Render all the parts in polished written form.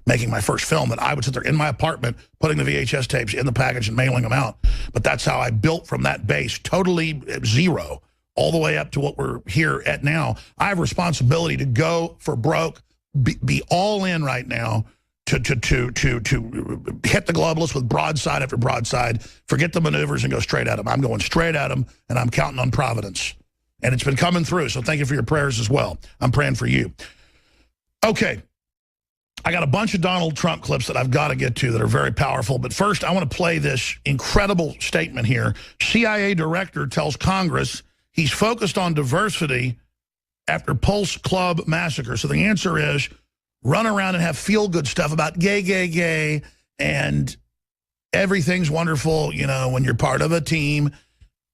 making my first film, that I would sit there in my apartment, putting the VHS tapes in the package and mailing them out. But that's how I built from that base, totally zero, all the way up to what we're here at now. I have responsibility to go for broke, be all in right now, to hit the globalists with broadside after broadside, forget the maneuvers and go straight at them. I'm going straight at them, and I'm counting on Providence. And it's been coming through, so thank you for your prayers as well. I'm praying for you. Okay. I got a bunch of Donald Trump clips that I've got to get to that are very powerful. But first, I want to play this incredible statement here. CIA director tells Congress he's focused on diversity after Pulse Club massacre. So the answer is run around and have feel-good stuff about gay, and everything's wonderful, you know, when you're part of a team.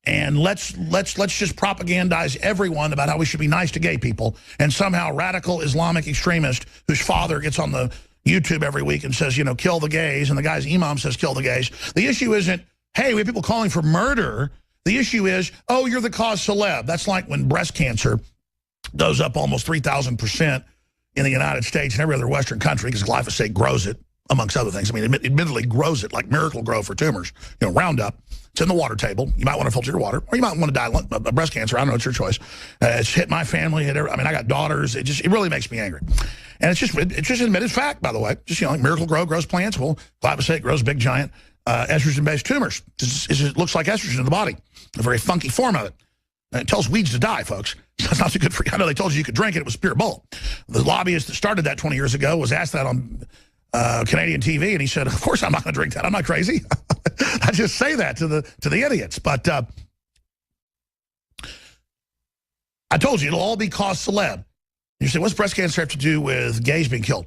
And let's just propagandize everyone about how we should be nice to gay people. And somehow radical Islamic extremist whose father gets on the YouTube every week and says, you know, kill the gays, and the guy's imam says kill the gays. The issue isn't, hey, we have people calling for murder. The issue is, oh, you're the cause celeb. That's like when breast cancer goes up almost 3,000% in the United States and every other Western country because glyphosate grows it, amongst other things. I mean, admittedly grows it like Miracle-Gro for tumors. You know, Roundup. It's in the water table. You might want to filter your water, or you might want to die of breast cancer. I don't know. It's your choice. It's hit my family. I mean, I got daughters. It really makes me angry. And it's just admitted fact, by the way. Just, you know, like Miracle-Gro grows plants. Well, glyphosate grows big, giant estrogen-based tumors. It looks like estrogen in the body, a very funky form of it. And it tells weeds to die, folks. That's not too good for you. I know they told you could drink it. It was pure bull. The lobbyist that started that 20 years ago was asked that on Canadian TV, and he said, of course I'm not going to drink that. I'm not crazy. I just say that to the idiots. But I told you, it'll all be cause celeb. You say, what's breast cancer have to do with gays being killed?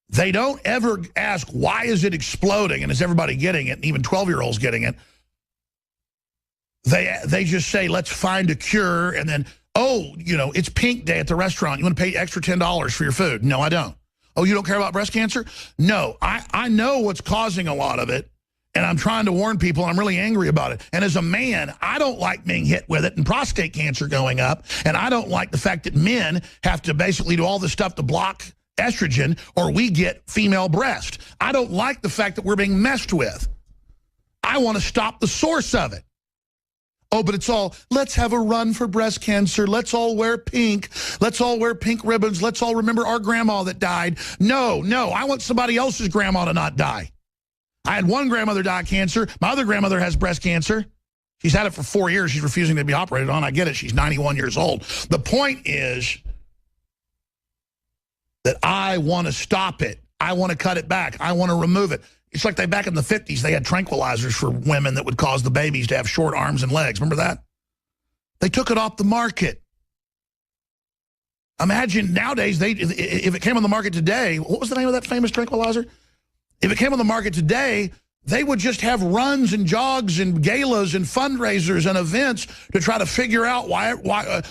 They don't ever ask, why is it exploding, and is everybody getting it, and even 12-year-olds getting it? They just say, let's find a cure, and then, oh, you know, it's pink day at the restaurant. You want to pay extra $10 for your food? No, I don't. Oh, you don't care about breast cancer? No, I know what's causing a lot of it, and I'm trying to warn people, and I'm really angry about it. And as a man, I don't like being hit with it and prostate cancer going up, and I don't like the fact that men have to basically do all this stuff to block estrogen or we get female breast. I don't like the fact that we're being messed with. I want to stop the source of it. Oh, but it's all, let's have a run for breast cancer. Let's all wear pink. Let's all wear pink ribbons. Let's all remember our grandma that died. No, I want somebody else's grandma to not die. I had one grandmother die of cancer. My other grandmother has breast cancer. She's had it for 4 years. She's refusing to be operated on. I get it. She's 91 years old. The point is that I want to stop it. I want to cut it back. I want to remove it. It's like back in the 50s, they had tranquilizers for women that would cause the babies to have short arms and legs. Remember that? They took it off the market. Imagine nowadays, if it came on the market today, what was the name of that famous tranquilizer? If it came on the market today, they would just have runs and jogs and galas and fundraisers and events to try to figure out why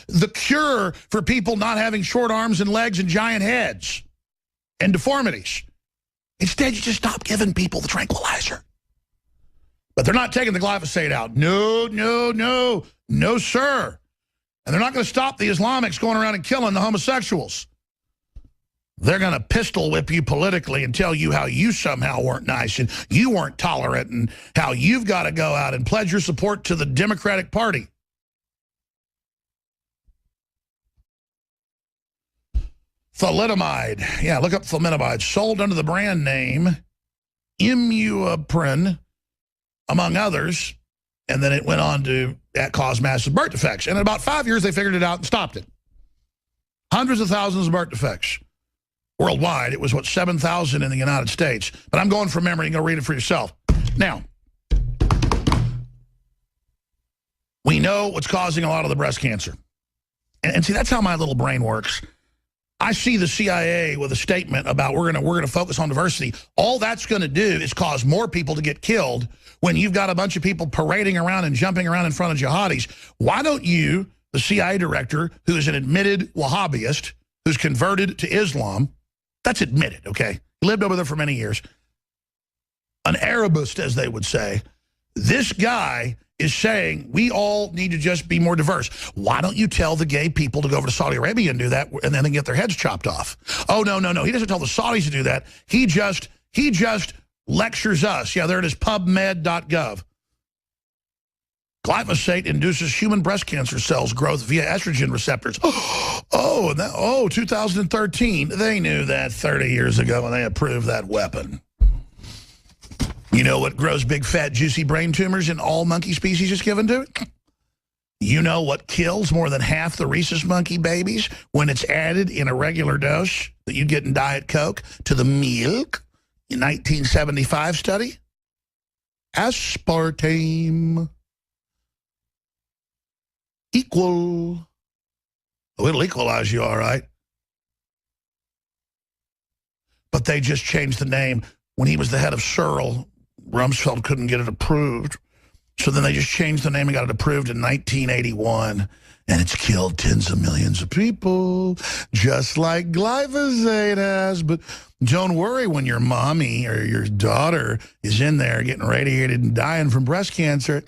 the cure for people not having short arms and legs and giant heads and deformities. Instead, you just stop giving people the tranquilizer. But they're not taking the glyphosate out. No, sir. And they're not going to stop the Islamics going around and killing the homosexuals. They're going to pistol whip you politically and tell you how you somehow weren't nice and you weren't tolerant and how you've got to go out and pledge your support to the Democratic Party. Thalidomide. Yeah, look up thalidomide. Sold under the brand name Imuaprin, among others. And then it went on to cause massive birth defects. And in about 5 years, they figured it out and stopped it. Hundreds of thousands of birth defects. Worldwide, it was, 7,000 in the United States. But I'm going from memory. You can go read it for yourself. Now, we know what's causing a lot of the breast cancer. And see, that's how my little brain works. I see the CIA with a statement about we're gonna focus on diversity. All that's going to do is cause more people to get killed when you've got a bunch of people parading around and jumping around in front of jihadis. Why don't you, the CIA director, who is an admitted Wahhabist, who's converted to Islam, that's admitted, okay? He lived over there for many years. An Arabist, as they would say. This guy is saying we all need to just be more diverse. Why don't you tell the gay people to go over to Saudi Arabia and do that and then get their heads chopped off? Oh, no. He doesn't tell the Saudis to do that. He just lectures us. Yeah, there it is, pubmed.gov. Glyphosate induces human breast cancer cells growth via estrogen receptors. 2013. They knew that 30 years ago when they approved that weapon. You know what grows big, fat, juicy brain tumors in all monkey species is given to it? You know what kills more than half the rhesus monkey babies when it's added in a regular dose that you get in Diet Coke to the milk in 1975 study? Aspartame. Equal. Oh, it'll equalize you, all right. But they just changed the name. When he was the head of Searle, Rumsfeld couldn't get it approved. So then they just changed the name and got it approved in 1981. And it's killed tens of millions of people, just like glyphosate has. But don't worry when your mommy or your daughter is in there getting radiated and dying from breast cancer.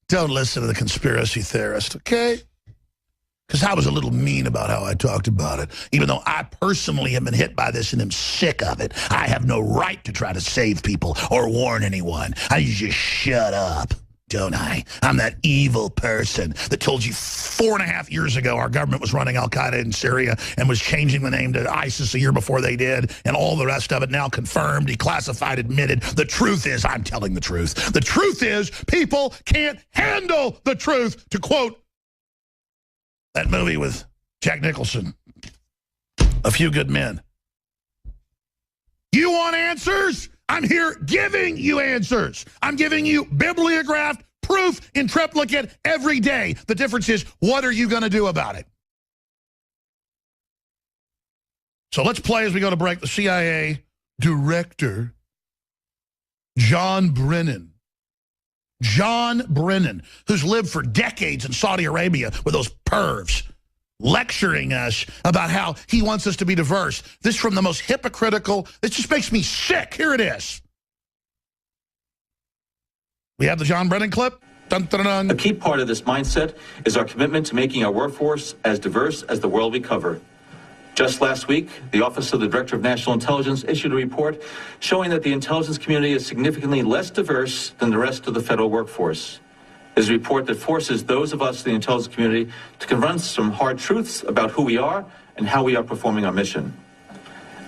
Don't listen to the conspiracy theorist, okay? Because I was a little mean about how I talked about it. Even though I personally have been hit by this and am sick of it, I have no right to try to save people or warn anyone. I just shut up, don't I? I'm that evil person that told you 4.5 years ago our government was running Al-Qaeda in Syria and was changing the name to ISIS a year before they did, and all the rest of it now confirmed, declassified, admitted. The truth is, I'm telling the truth. The truth is, people can't handle the truth, to quote that movie with Jack Nicholson, A Few Good Men. You want answers? I'm here giving you answers. I'm giving you bibliographed proof in triplicate every day. The difference is, what are you going to do about it? So let's play as we go to break. The CIA director, John Brennan. John Brennan, who's lived for decades in Saudi Arabia with those pervs, lecturing us about how he wants us to be diverse. This from the most hypocritical. This just makes me sick. Here it is. We have the John Brennan clip. Dun, dun, dun. A key part of this mindset is our commitment to making our workforce as diverse as the world we cover. Just last week, the Office of the Director of National Intelligence issued a report showing that the intelligence community is significantly less diverse than the rest of the federal workforce. It is a report that forces those of us in the intelligence community to confront some hard truths about who we are and how we are performing our mission.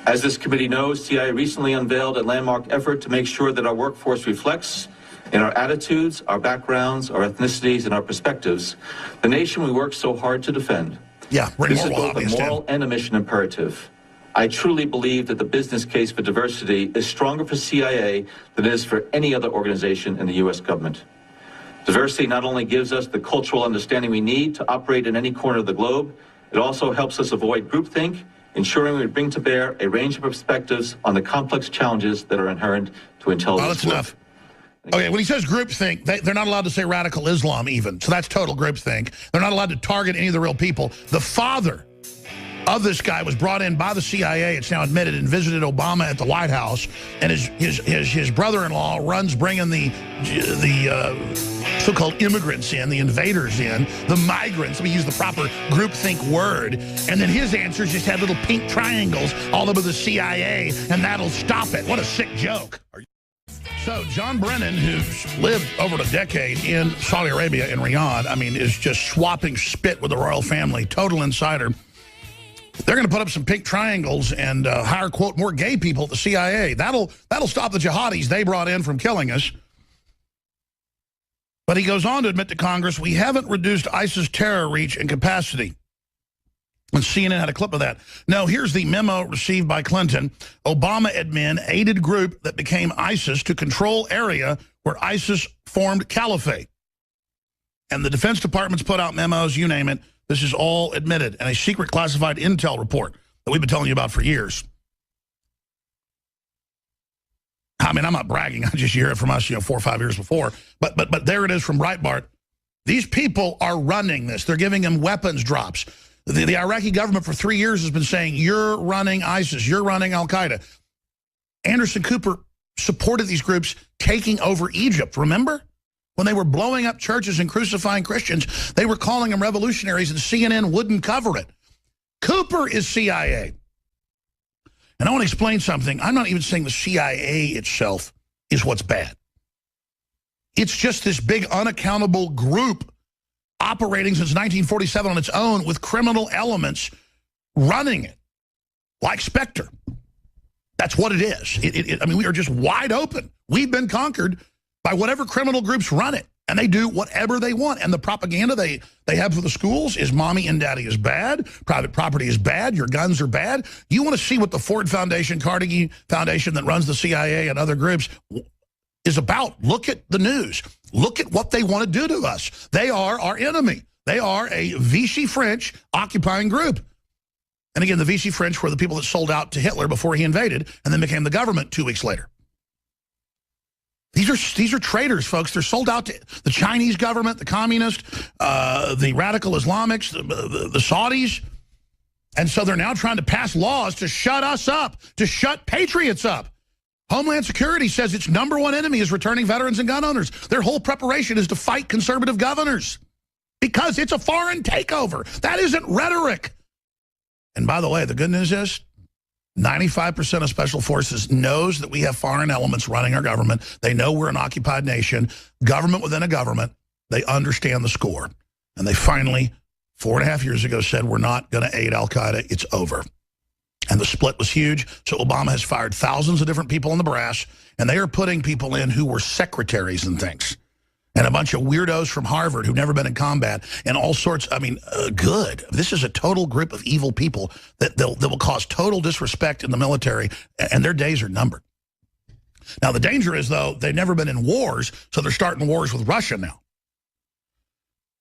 As this committee knows, CIA recently unveiled a landmark effort to make sure that our workforce reflects in our attitudes, our backgrounds, our ethnicities, and our perspectives, the nation we work so hard to defend. Yeah, this is both a moral and a mission imperative. I truly believe that the business case for diversity is stronger for CIA than it is for any other organization in the U.S. government. Diversity not only gives us the cultural understanding we need to operate in any corner of the globe, it also helps us avoid groupthink, ensuring we bring to bear a range of perspectives on the complex challenges that are inherent to intelligence work. Enough. Okay, when he says groupthink, they're not allowed to say radical Islam even. So that's total groupthink. They're not allowed to target any of the real people. The father of this guy was brought in by the CIA, it's now admitted, and visited Obama at the White House. And his brother-in-law runs bringing the so-called immigrants in, the invaders in, the migrants. We use the proper groupthink word. And then his answers just had little pink triangles all over the CIA, and that'll stop it. What a sick joke. So John Brennan, who's lived over a decade in Saudi Arabia, in Riyadh, I mean, is just swapping spit with the royal family, total insider. They're going to put up some pink triangles and hire, quote, more gay people at the CIA. That'll stop the jihadis they brought in from killing us. But he goes on to admit to Congress, we haven't reduced ISIS terror reach and capacity. And CNN had a clip of that. Now, here's the memo received by Clinton. Obama admin aided group that became ISIS to control area where ISIS formed caliphate. And the Defense Department's put out memos, you name it. This is all admitted. And a secret classified intel report that we've been telling you about for years. I mean, I'm not bragging. I just hear it from us, 4 or 5 years before. But there it is from Breitbart. These people are running this. They're giving them weapons drops. The Iraqi government for 3 years has been saying, you're running ISIS, you're running Al-Qaeda. Anderson Cooper supported these groups taking over Egypt, remember? When they were blowing up churches and crucifying Christians, they were calling them revolutionaries, and CNN wouldn't cover it. Cooper is CIA. And I want to explain something. I'm not even saying the CIA itself is what's bad. It's just this big unaccountable group operating since 1947 on its own with criminal elements running it, like Spectre. That's what it is. I mean, we are just wide open. We've been conquered by whatever criminal groups run it, and they do whatever they want. And the propaganda they have for the schools is mommy and daddy is bad, private property is bad, your guns are bad. You want to see what the Ford Foundation, Carnegie Foundation that runs the CIA and other groups is about. Look at the news. Look at what they want to do to us. They are our enemy. They are a Vichy French occupying group. And again, the Vichy French were the people that sold out to Hitler before he invaded and then became the government 2 weeks later. These are traitors, folks. They're sold out to the Chinese government, the communist, the radical Islamics, the Saudis. And so they're now trying to pass laws to shut us up, to shut patriots up. Homeland Security says its #1 enemy is returning veterans and gun owners. Their whole preparation is to fight conservative governors because it's a foreign takeover. That isn't rhetoric. And by the way, the good news is 95% of special forces knows that we have foreign elements running our government. They know we're an occupied nation, government within a government. They understand the score. And they finally, 4.5 years ago, said we're not going to aid al-Qaeda. It's over. And the split was huge. So Obama has fired thousands of different people in the brass, and they are putting people in who were secretaries and things. And a bunch of weirdos from Harvard who've never been in combat and all sorts. I mean, good. This is a total group of evil people that will cause total disrespect in the military, and their days are numbered. Now, the danger is, though, they've never been in wars, so they're starting wars with Russia now.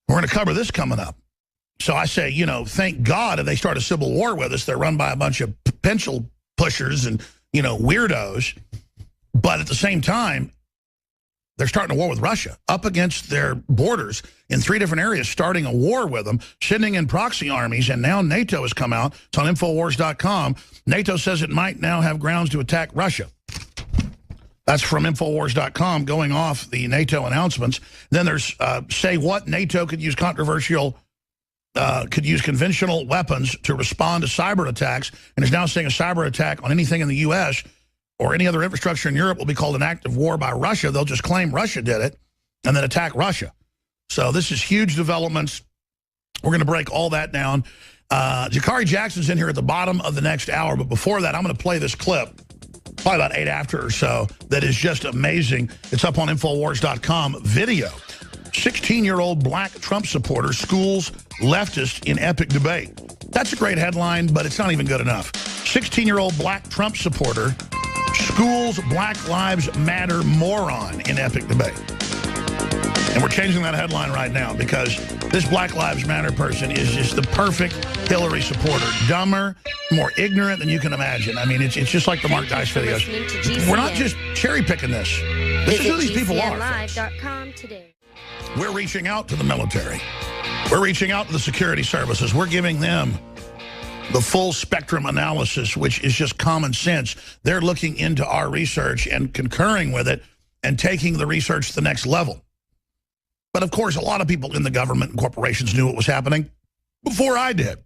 We're going to cover this coming up. So I say, you know, thank God if they start a civil war with us, they're run by a bunch of pencil pushers and, you know, weirdos. But at the same time, they're starting a war with Russia up against their borders in 3 different areas, starting a war with them, sending in proxy armies, and now NATO has come out. It's on Infowars.com. NATO says it might now have grounds to attack Russia. That's from Infowars.com, going off the NATO announcements. Then there's say what NATO could use conventional weapons to respond to cyber attacks, and is now saying a cyber attack on anything in the U.S. or any other infrastructure in Europe will be called an act of war by Russia. They'll just claim Russia did it and then attack Russia. So this is huge developments. We're going to break all that down. Jakari Jackson's in here at the bottom of the next hour. But before that, I'm going to play this clip, probably about 8 after or so, that is just amazing. It's up on Infowars.com video. 16-year-old black Trump supporter schools leftist in epic debate. That's a great headline, but it's not even good enough. 16-year-old black Trump supporter schools Black Lives Matter moron in epic debate. And we're changing that headline right now because this Black Lives Matter person is just the perfect Hillary supporter. Dumber, more ignorant than you can imagine. I mean, it's just like the Mark Dice videos. We're not just cherry picking this. This is who these people are. We're reaching out to the military. We're reaching out to the security services. We're giving them the full spectrum analysis, which is just common sense. They're looking into our research and concurring with it and taking the research to the next level. But of course, a lot of people in the government and corporations knew what was happening before I did.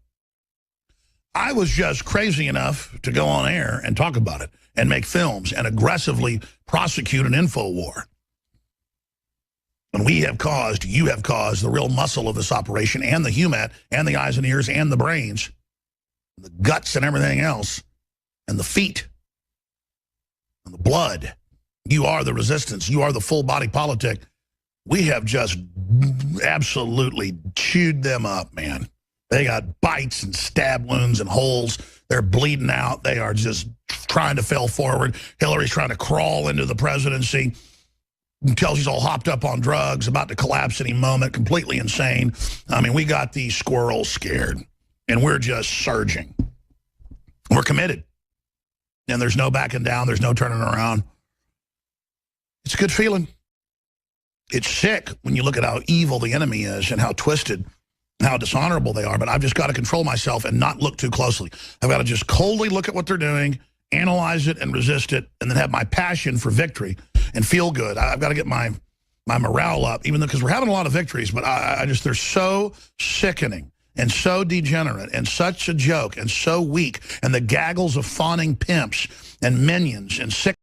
I was just crazy enough to go on air and talk about it and make films and aggressively prosecute an info war. And you have caused the real muscle of this operation and the HUMAT and the eyes and ears and the brains, the guts and everything else, and the feet, and the blood. You are the resistance. You are the full body politic. We have just absolutely chewed them up, man. They got bites and stab wounds and holes. They're bleeding out. They are just trying to fail forward. Hillary's trying to crawl into the presidency until she's all hopped up on drugs, about to collapse any moment, completely insane. I mean, we got these squirrels scared. And we're just surging. We're committed. And there's no backing down. There's no turning around. It's a good feeling. It's sick when you look at how evil the enemy is and how twisted and how dishonorable they are. But I've just got to control myself and not look too closely. I've got to just coldly look at what they're doing, analyze it and resist it, and then have my passion for victory and feel good. I've got to get my my morale up, even though, because we're having a lot of victories, but I just, they're so sickening and so degenerate and such a joke and so weak, and the gaggles of fawning pimps and minions and sick